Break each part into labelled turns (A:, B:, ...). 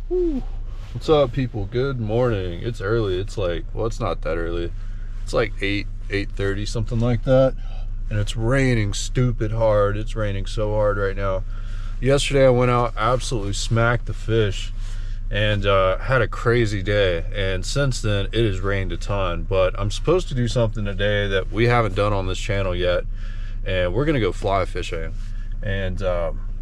A: Woo. What's up, people? Good morning. It's early. It's like, well, it's not that early. It's like 8:30, something like that. And it's raining stupid hard. It's raining so hard right now. Yesterday I went out, absolutely smacked the fish, and had a crazy day. And since then it has rained a ton. But I'm supposed to do something today that we haven't done on this channel yet, and we're gonna go fly fishing. And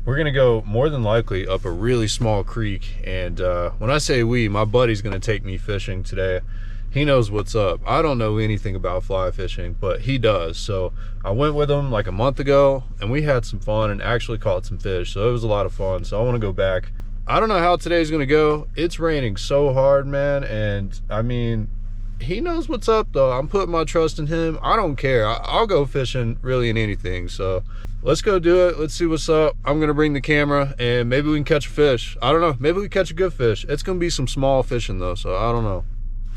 A: we're gonna go more than likely up a really small creek. And when I say we, my buddy's gonna take me fishing today. He knows what's up. I don't know anything about fly fishing, but he does. So I went with him like a month ago and we had some fun and actually caught some fish. So it was a lot of fun. So I want to go back. I don't know how today's gonna go. It's raining so hard, man. And I mean, he knows what's up though. I'm putting my trust in him. I don't care. I'll go fishing really in anything. So let's go do it. Let's see what's up. I'm gonna bring the camera and maybe we can catch a fish. I don't know. Maybe we catch a good fish. It's gonna be some small fishing though, so I don't know.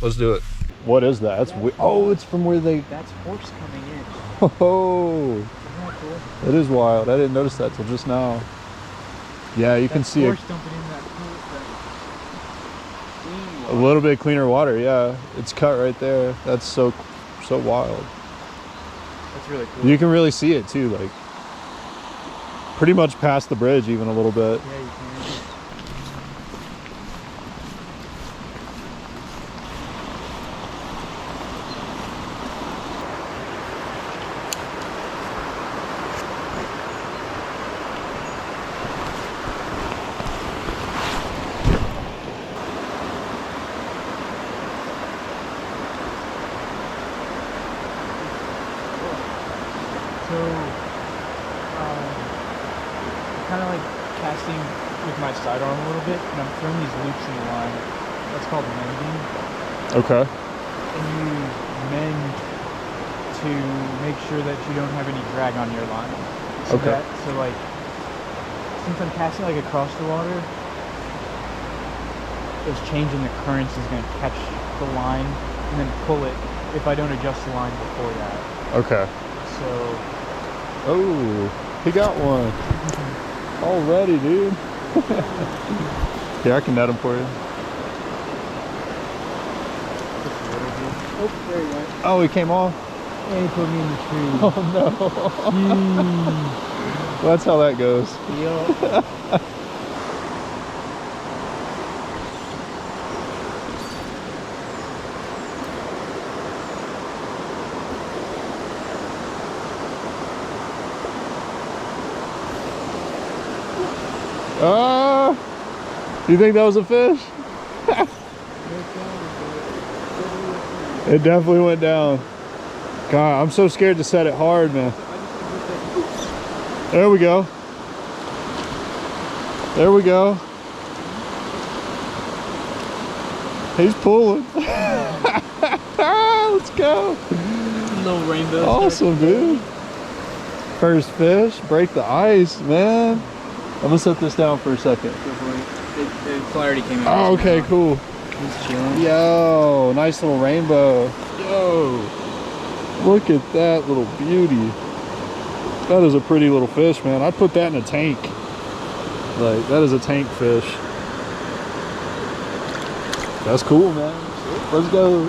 A: Let's do it. What is that? That's oh, it's from where they.
B: That's horse coming in.
A: Oh,
B: Isn't that cool?
A: it is wild. I didn't notice that till just now. Yeah, you can see
B: horse dumping in that pool.
A: a little bit cleaner water. Yeah, it's cut right there. That's so wild.
B: That's really cool.
A: You can really see it too, like pretty much past the bridge, even a little bit.
B: Yeah, you can. So, kind of like casting with my sidearm a little bit, and I'm throwing these loops in the line. That's called mending.
A: Okay.
B: And you mend to make sure that you don't have any drag on your line. So
A: Okay.
B: so like, since I'm casting like across the water, this change in the currents is going to catch the line and then pull it if I don't adjust the line before that.
A: Okay.
B: So.
A: Oh, he got one already, dude. Yeah, I can net him for you.
B: Oh, there he went.
A: Oh, he came off.
B: And he put me in the tree.
A: Oh no. Well, that's how that goes.
B: Yup.
A: You think that was a fish? It definitely went down. God, I'm so scared to set it hard, man. There we go. There we go. He's pulling. Let's go.
B: No rainbow.
A: Awesome, dude. First fish, break the ice, man. I'm gonna set this down for a second.
B: The clarity came out.
A: Oh, okay, cool.
B: He's chilling.
A: Yo, nice little rainbow. Yo, look at that little beauty. That is a pretty little fish, man. I'd put that in a tank. Like, that is a tank fish. That's cool, man. Let's go.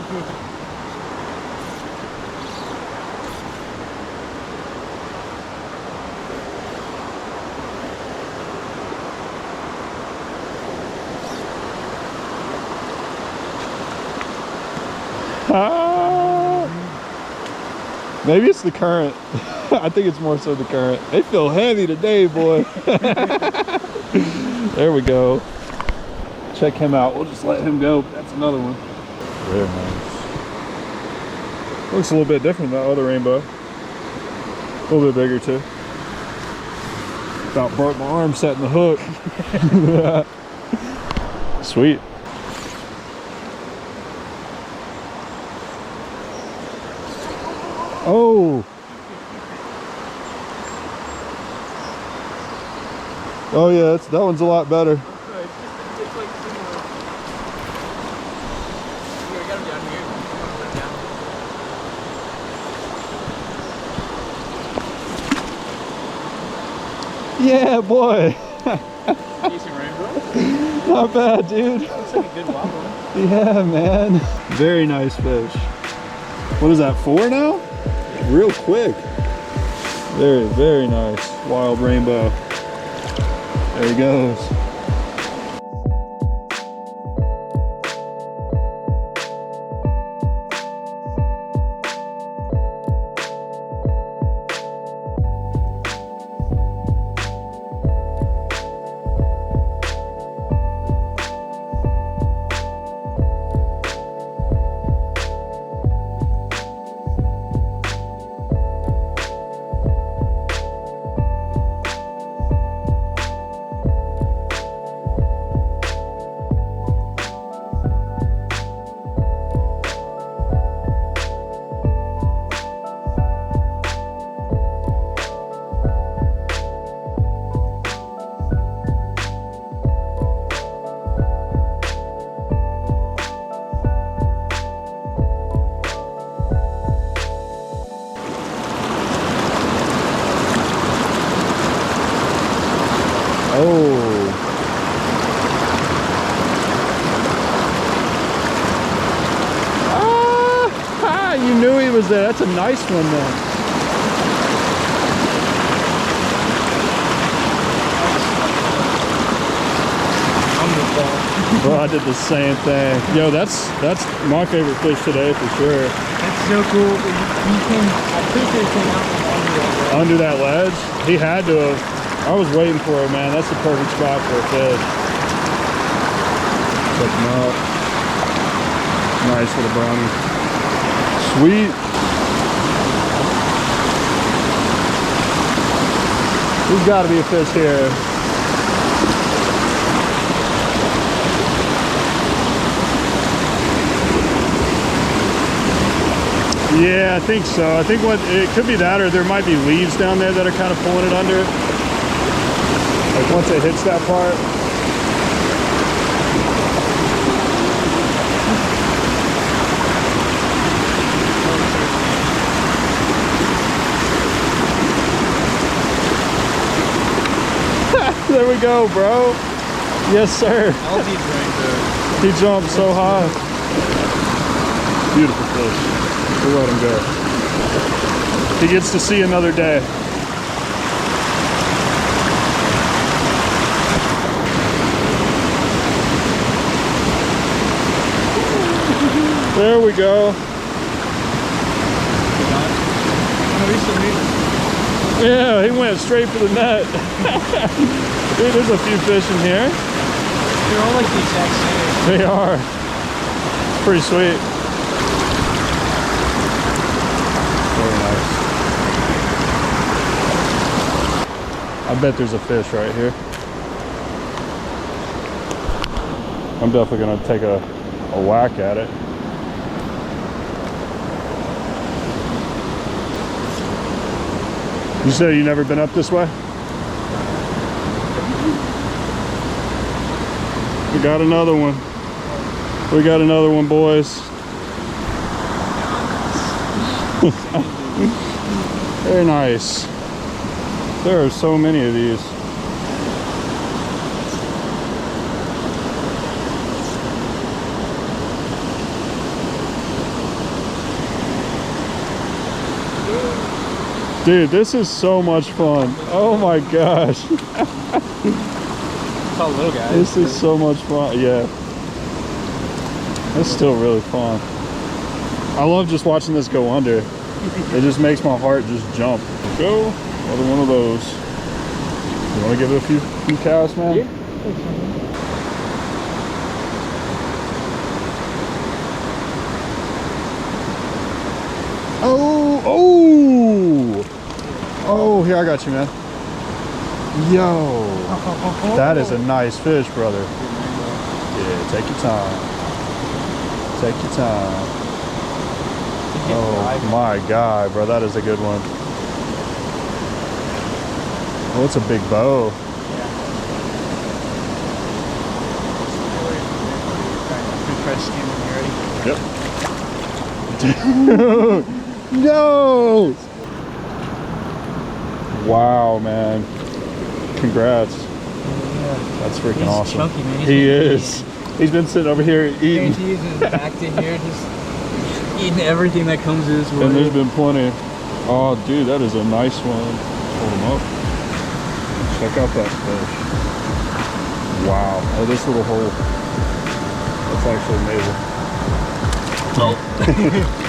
A: Maybe it's the current. I think it's more so the current. They feel heavy today, boy. There we go. Check him out. We'll just let him go. That's another one. Very nice. Looks a little bit different than that other rainbow. A little bit bigger too. About broke my arm setting the hook. Sweet. Oh. Oh yeah, that one's a lot better.
B: It's like similar. I got him down here.
A: Yeah, boy.
B: Decent rainbow.
A: Not bad, dude.
B: Looks like a good wobble.
A: Yeah, man. Very nice fish. What is that, 4 now? Real quick. Very, very nice. Wild rainbow. There he goes. You knew he was there. That's a nice one then. Bro, I did the same thing. Yo, that's my favorite fish today for sure.
B: That's so cool. You came, I think they came out from
A: Under that ledge? He had to have. I was waiting for it, man. That's the perfect spot for a fish. Check him out. Nice little brownie. Sweet. There's got to be a fish here. Yeah, I think so. I think it could be that, or there might be leaves down there that are kind of pulling it under. Like once it hits that part. There we go, bro. Yes, sir. He jumped so high. Beautiful fish. We'll let him go. He gets to see another day. There we go. Yeah, he went straight for the net. Dude, there's a few fish in here.
B: They're all like the exact same.
A: They are. It's pretty sweet. Very nice. I bet there's a fish right here. I'm definitely gonna take a whack at it. You said you never been up this way? We got another one. We got another one, boys. Very nice. There are so many of these. Dude, this is so much fun. Oh my gosh.
B: It's all little guys.
A: This is so much fun. Yeah. It's still really fun. I love just watching this go under. It just makes my heart just jump. Go. Another one of those. You want to give it a few casts, man?
B: Yeah.
A: Oh, here, I got you, man. Yo, that is a nice fish, brother. Yeah, take your time. Take your time. Oh my God, bro, that is a good one. Oh, it's a big bow.
B: Yep.
A: No! Wow, man. Congrats.
B: Yeah.
A: That's freaking
B: He's
A: awesome.
B: chunky, man.
A: He is. He's been sitting over here eating.
B: He's back to here, just eating everything that comes in his way.
A: And there's been plenty. Oh, dude, that is a nice one. Hold him up. Check out that fish. Wow. Oh, this little hole. That's actually navel. Oh.